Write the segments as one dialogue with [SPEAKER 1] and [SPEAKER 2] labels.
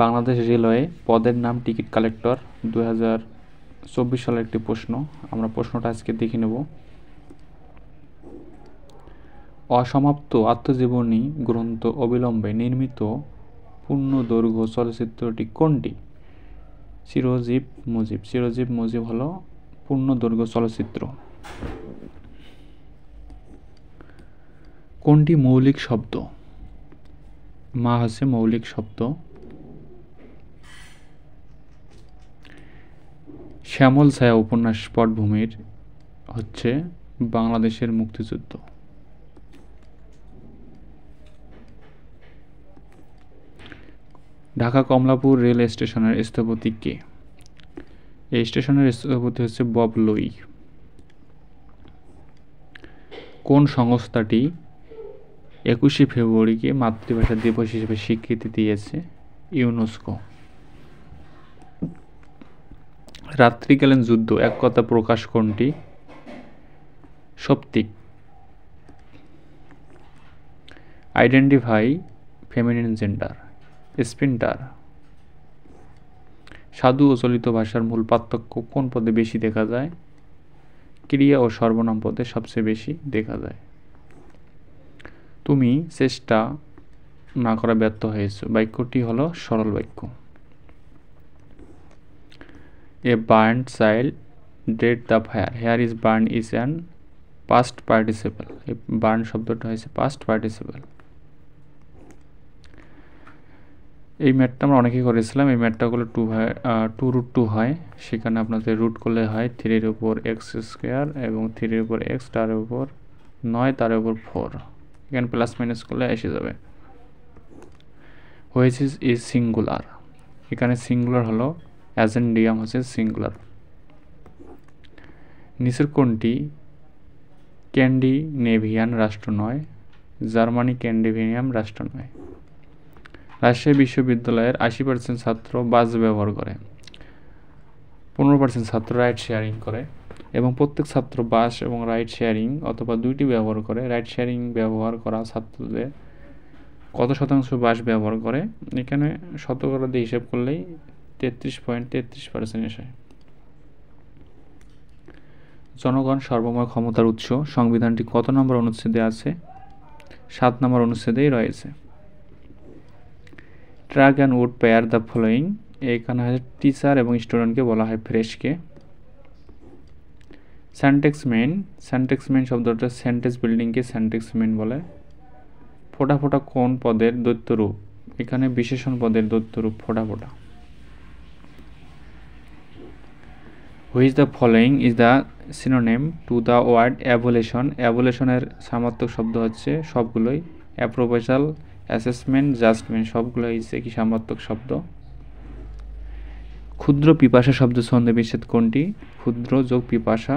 [SPEAKER 1] Bangladesh railway পদের নাম ticket collector. 2024 সালের একটি প্রশ্ন। আমরা প্রশ্নটা আজকে দেখে নেব। অসমাপ্ত আত্মজীবনী গ্রন্থ অবিলম্বে নির্মিত পূর্ণদৈর্ঘ্য চলচ্চিত্রটি কোনটি? চিরঞ্জীব মুজিব। চিরঞ্জীব মুজিব হলো পূর্ণদৈর্ঘ্য চলচ্চিত্র। কোনটি মৌলিক শব্দ? মা হচ্ছে মৌলিক শব্দ। শ্যামল ছায়া উপন্যাস পটভূমির হচ্ছে বাংলাদেশের মুক্তিযুদ্ধ। ঢাকা কমলাপুর রেল স্টেশনের স্থপতি কে? এই স্টেশনের স্থপতি হচ্ছে বব লুই। কোন সংস্থাটি 21শে ফেব্রুয়ারিকে মাতৃভাষা দিবস হিসেবে স্বীকৃতি দিয়েছে? ইউনেস্কো। রাত্রিকালীন যুদ্ধ এক কথা প্রকাশ কোনটি? সৌপ্তিক। Identify feminine gender. স্প্রিন্টার। সাধু ও চলিত ভাষার মূল পার্থক্য কোন পদে বেশি দেখা যায়? ক্রিয়া ও সর্বনাম পদে সবচেয়ে বেশি দেখা যায়। তুমি চেষ্টা না করা ব্যর্থ হয়েছে বাক্যটি হলো সরল বাক্য। A burned child dead the fire. Here is burn is an past participle. এই বার্ন শব্দটা হয়েছে পাস্ট পার্টিসিপল। এই ম্যাথটা আমরা অনেকেই করেছিলাম। এই ম্যাথটা করলে 2√2 হয়। সেখানে আপনাদের রুট করলে হয় 3 উপর x² এবং 3 উপর x, তার উপর 9, তার উপর 4। এখানে প্লাস মাইনাস করলে এসে যাবে। Which is singular. এখানে সিঙ্গুলার হলো অ্যাজেন্ডিয়াম হচ্ছে সিঙ্গুলার। নিচের কোনটি স্ক্যান্ডিনেভিয়ান রাষ্ট্র নয়? জার্মানি স্ক্যান্ডিনেভিয়ান রাষ্ট্র নয়। রাজশাহী বিশ্ববিদ্যালয়ের 80% ছাত্র বাস ব্যবহার করে, 15% ছাত্র রাইড শেয়ারিং করে এবং প্রত্যেক ছাত্র বাস এবং রাইড শেয়ারিং অথবা দুইটি ব্যবহার করে। রাইড শেয়ারিং ব্যবহার করা ছাত্রদের কত শতাংশ বাস ব্যবহার করে? এখানে শতকরা দিয়ে হিসাব করলেই 33.33% আসে। জনগণ সর্বময় ক্ষমতার উৎস সংবিধানটি কত নম্বর অনুচ্ছেদে আছে? 7 নম্বর অনুচ্ছেদেই রয়েছে। Track and would pair the following. এখানে টিচার এবং স্টুডেন্টকে বলা হয় ফ্রেশকে। স্যান্টেক্সমেন। স্যান্টেক্সমেন শব্দটা সেন্টেন্স বিল্ডিংকে স্যান্টেক্সমেন বলে। ফোটা ফোটা কোন পদের দ্বৈতরূপ? এখানে বিশেষণ পদের দ্বৈতরূপ ফোটা ফোটা। Which the following is the synonym to the word abolition. অ্যাভোলেশনের সমার্থক শব্দ হচ্ছে সবগুলোই। অ্যাপ্রোপোজাল, অ্যাসেসমেন্ট, জাজমেন্ট সবগুলোই হচ্ছে কি সমার্থক শব্দ। ক্ষুদ্র পিপাসা শব্দ ছন্দে বিচ্ছেদ কোনটি? ক্ষুদ্র যোগ পিপাসা।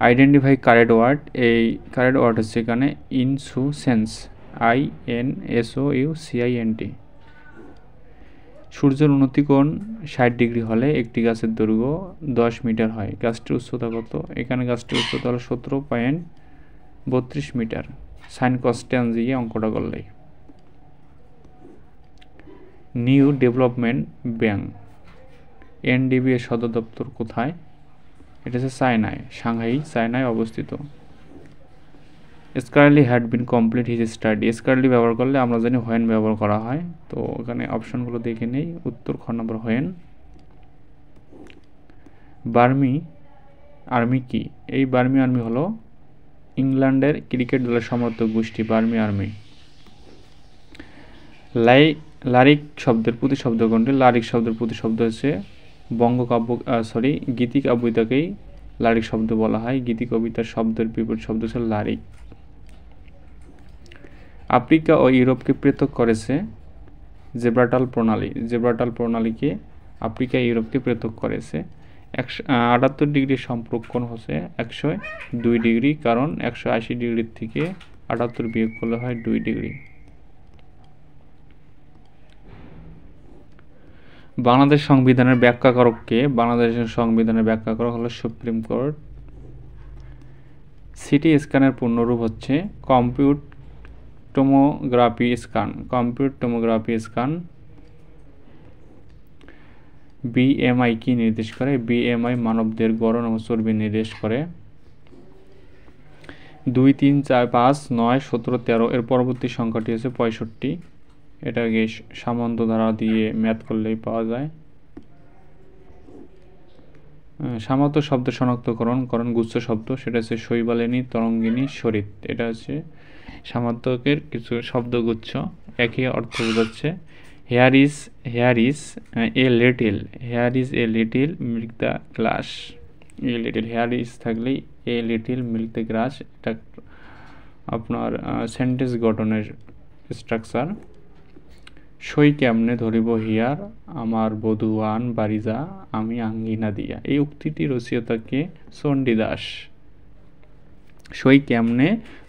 [SPEAKER 1] Identify correct word. এই কারেক্ট ওয়ার্ড হচ্ছে এখানে ইনসুসেন্স, INSOUCINT। সূর্যের উন্নতি কোণ 60 ডিগ্রি হলে একটি গাছের দৈর্ঘ্য 10 মিটার হয়। গাছটির উচ্চতা কত? এখানে গাছটির উচ্চতা হলো 17.32 মিটার। সাইন কস ট্যান দিয়ে অঙ্কটা করলেই। নিউ ডেভেলপমেন্ট ব্যাংক NDB এর সদর দপ্তর কোথায়? এটা হচ্ছে চায়নায়, সাংহাই চায়নায় অবস্থিত। Scarcely had been complete his study. Scarcely ব্যবহার করলে আমরা জানি হোয়েন ব্যবহার করা হয়। তো এখানে অপশনগুলো দেখে নেই। উত্তর খ নম্বর হোয়েন। বার্মি আর্মি কি? এই বার্মি আর্মি হলো ইংল্যান্ডের ক্রিকেট দলের সমর্থক গোষ্ঠী বার্মি আর্মি। লারিক শব্দের প্রতিশব্দ কোনটি? লারিক শব্দের প্রতিশব্দ হচ্ছে বঙ্গকাব্য গীতি কবিতাকেই লারিক শব্দ বলা হয়। গীতি কবিতার শব্দের বিপরীত শব্দ হচ্ছে লারিক। আফ্রিকা ও ইউরোপকে পৃথক করেছে জেব্রাল্টার প্রণালী। জেব্রাল্টার প্রণালীকে আফ্রিকা ইউরোপকে পৃথক করেছে। 78 ডিগ্রি সম্পর্ক কোণ হচ্ছে 102 ডিগ্রি, কারণ 180 ডিগ্রির থেকে 78 বিয়োগ করলে হয় 2 ডিগ্রি। বাংলাদেশ সংবিধানের ব্যাখ্যাকারক কে? বাংলাদেশের সংবিধানের ব্যাখ্যাকারক হলো সুপ্রিম কোর্ট। সিটি স্ক্যানের পূর্ণরূপ হচ্ছে compute tomography scan. Compute tomography scan. BMI কি নির্দেশ করে? বিএমআই মানবদের গড়ন ও চর্বি নির্দেশ করে। 2 3 4 5 9 17 13 এর পরবর্তী সংখ্যাটি হচ্ছে 65। এটাকে সামন্ত ধারা দিয়ে ম্যাথ করলেই পাওয়া যায়। সামন্ত শব্দ শনাক্তকরণ গুচ্ছ শব্দ, সেটা হচ্ছে শৈবালিনী, তরঙ্গিনী, সরিত। এটা হচ্ছে সামান্তকের কিছু শব্দগুচ্ছ, একই অর্থ বোঝাচ্ছে। Here is a little milk the glass. A little, here is থাকলেই a little milk the glass, এটা আপনার সেন্টেন্স গঠনের স্ট্রাকচার। সই কেমনে ধরিব হিয়ার, আমার বধূয়ান বাড়ি যা, আমি আঙ্গিনা দিয়া। এই উক্তিটি রচয়িতাকে চণ্ডীদাস। সই কেমনে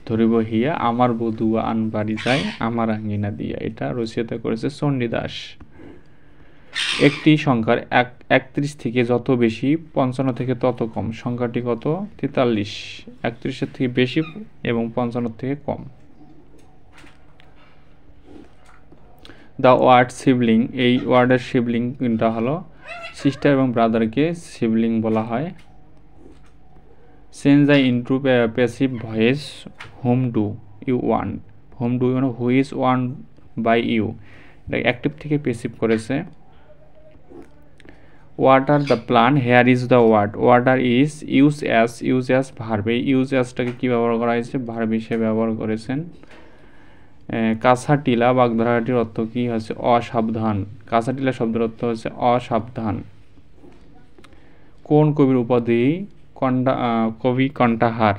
[SPEAKER 1] ধরিব হিয়া, আমার বধূয়ান বাড়ি যায়, আমার আঙ্গিনা দিয়া, এটা রচয়িতা করেছে চণ্ডীদাস। একটি সংখ্যার 31 থেকে যত বেশি 55 থেকে তত কম, সংখ্যাটি কত? 43। 31-এর থেকে বেশি এবং 55 থেকে কম। দ্য ওয়ার্ড সিবলিং, এই ওয়ার্ডের সিবলিংটা হলো সিস্টার এবং ব্রাদারকে সিবলিং বলা হয়। Change the into passive voice, home do you want. Home do you, who is one by you, এটা অ্যাক্টিভ থেকে প্যাসিভ করেছে। Water the plant, here is the word. Water is use as verb. এই use অ্যাজটাকে কী ব্যবহার করা হয়েছে? Verb হিসেবে ব্যবহার করেছেন। কাছাটিলা বাগধারাটির অর্থ কি হচ্ছে? অসাবধান। কাছাটিলা শব্দের অর্থ হচ্ছে অসাবধান। কোন কবির উপাধি কবি কণ্ঠাহার?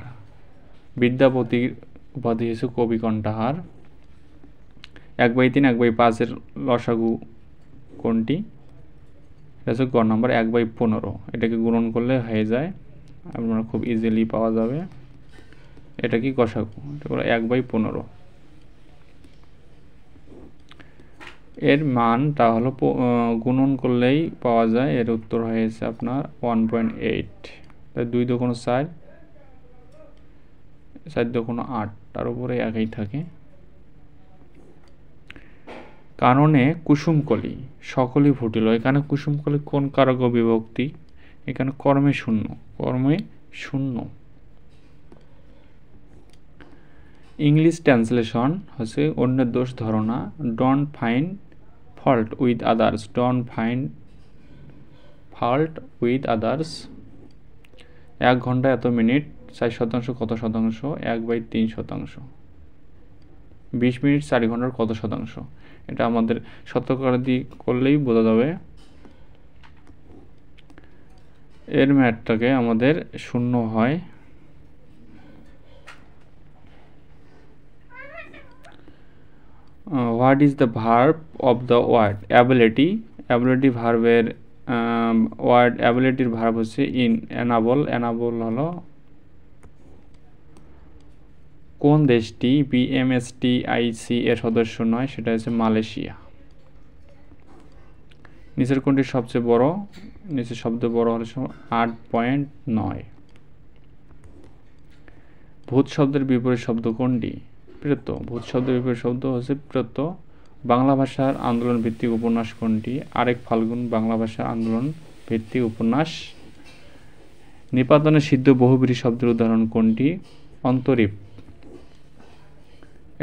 [SPEAKER 1] বিদ্যাপতির উপাধি হচ্ছে কবি কণ্ঠাহার। 1/3 1/5 লসাগু কোনটি? এটা হচ্ছে গ নম্বর 1/15। এটাকে গুণন করলে হয়ে যায়, আপনারা খুব ইজিলি পাওয়া যাবে। এটা কি গসাগু, এটা হলো 1/15। এর মানটা হলো গুণন করলেই পাওয়া যায়। এর উত্তর হয়েছে আপনার 1.8। তাই 2 × 4, 4 × 8, তার উপরে একই থাকে। কাননে কুসুমকলি সকলই ফুটিল, এখানে কুসুমকলি কোন কারক বিভক্তি? এখানে কর্মে শূন্য। ইংলিশ ট্রান্সলেশন হচ্ছে অন্যের দোষ ধরো না। Don't find fault with others. Don't find fault with others. 1 ঘন্টা এত মিনিট, 4% কত শতাংশ? 1/3%। 20 মিনিট 4 ঘন্টার কত শতাংশ? এটা আমাদের শতকরা দিয়ে করলেই বোঝা যাবে। এর ম্যাথটাকে আমাদের শূন্য হয়। What is the verb of the word ability? Ability ভার্বের ওয়ার্ড অ্যাবিলিটির ভার্ব হচ্ছে এনাবল। এনাবল হলো কোন দেশটি BMSTIC এর সদস্য নয়? সেটা হচ্ছে মালয়েশিয়া। নিচের কোনটি সবচেয়ে বড়? নিচের সবচেয়ে বড় হলো 8.9। ভূত শব্দের বিপরীত শব্দ কোনটি? প্রেত। ভূত শব্দের বিপরীত শব্দ হচ্ছে প্রেত। বাংলা ভাষার আন্দোলন ভিত্তিক উপন্যাস কোনটি? আরেক ফাল্গুন বাংলা ভাষার আন্দোলন ভিত্তিক উপন্যাস। নিপাতনে সিদ্ধ বহুব্রীহি শব্দের উদাহরণ কোনটি? অন্তরীপ।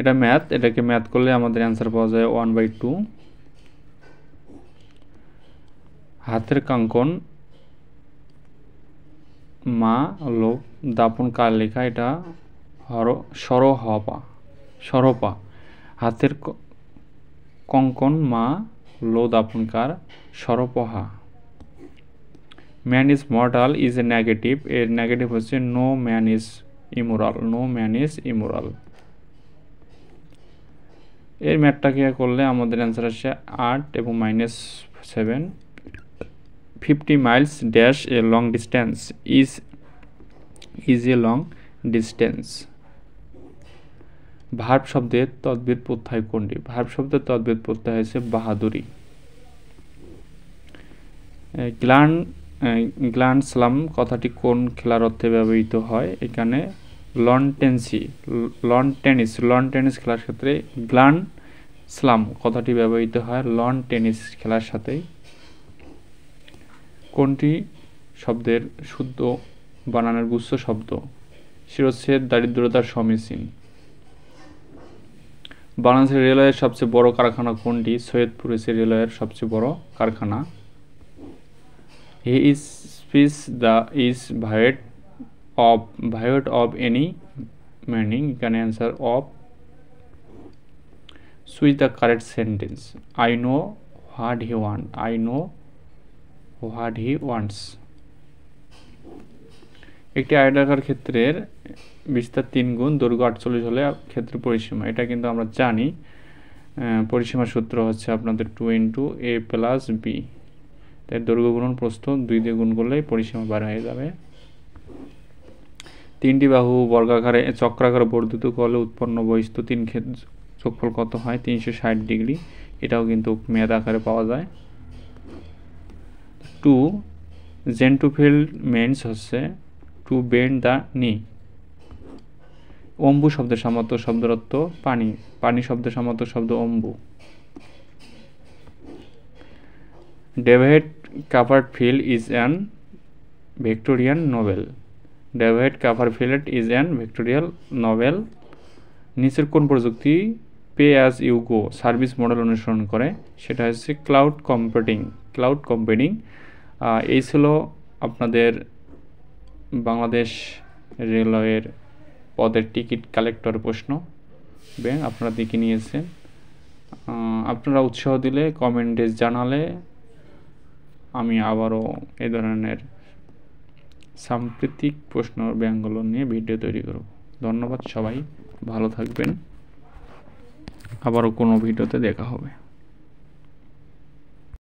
[SPEAKER 1] এটা ম্যাথ, এটাকে ম্যাথ করলে আমাদের অ্যান্সার পাওয়া যায় 1/2। হাতের কাঙ্কন মা লোক দাপন কার লেখা? এটা সরপা। হাতের কঙ্কন মা লো দাপন কার? সরপহা। Man is mortal is a negative. এর নেগেটিভ হচ্ছে নো ম্যান ইজ ইমোরাল। এর ম্যাথটাকে করলে আমাদের অ্যান্সার আসছে 8 এবং -7। 50 Miles dash a long distance is a long distance. Verb শব্দের তদ্বির প্রত্যয় কোনটি? ভার্ব শব্দের তদ্বির প্রত্যয় হচ্ছে বাহাদুরি। গ্ল্যান্ড স্লাম কথাটি কোন খেলার অর্থে ব্যবহৃত হয়? এখানে লন টেনিস খেলার ক্ষেত্রে গ্র্যান্ড স্লাম কথাটি ব্যবহৃত হয় লন টেনিস খেলার সাথে। কোনটি শব্দের শুদ্ধ বানানের গুচ্ছ শব্দ? শিরচ্ছেদ দারিদ্রতার সমীচীন। বাংলাদেশের রেলওয়ের সবচেয়ে বড় কারখানা কোনটি? সৈয়দপুর হচ্ছে রেলওয়ের সবচেয়ে বড় কারখানা। He is speech the is void of any meaning. You can answer of. Choose the correct sentence. I know what he wants. I know what he wants. একটি আয়তাকার ক্ষেত্রের বিস্তার 3 গুণ, দৈর্ঘ্য 48 হলে ক্ষেত্রের পরিসীমা। এটা কিন্তু আমরা জানি, পরিসীমার সূত্র হচ্ছে আপনাদের 2 × a + b। তাই দৈর্ঘ্য গুণন প্রস্থ 2 দিয়ে গুণ করলেই পরিসীমা বার হয়ে যাবে। 3টি বাহু বর্গাকারে চক্রাকারে বর্ধিত করলে উৎপন্ন বহিস্থ 3 যোগফল কত হয়? 360 ডিগ্রি। এটাও কিন্তু মেয়াদ আকারে পাওয়া যায়। 2 জেন্টুফিল্ড মেন্স হচ্ছে টু বেন্ড দ্য নি। অম্বু শব্দের সামর্থ্য শব্দের অর্থ পানি। পানি শব্দের সামর্থ্য শব্দ অম্বু। David Copperfield is an Victorian novel. David Copperfield is an Victorian novel. নিচের কোন প্রযুক্তি pay as you go service model অনুসরণ করে? সেটা হচ্ছে ক্লাউড কম্পিউটিং। এই ছিল আপনাদের বাংলাদেশ রেলওয়ের পদের টিকিট কালেক্টর প্রশ্ন। আপনারা দেখে নিয়েছেন। আপনারা উৎসাহ দিলে, কমেন্টে জানালে আমি আবারও এই ধরনের সাম্প্রতিক প্রশ্ন ব্যাঙ্গগুলো নিয়ে ভিডিও তৈরি করব। ধন্যবাদ, সবাই ভালো থাকবেন। আবারও কোনো ভিডিওতে দেখা হবে।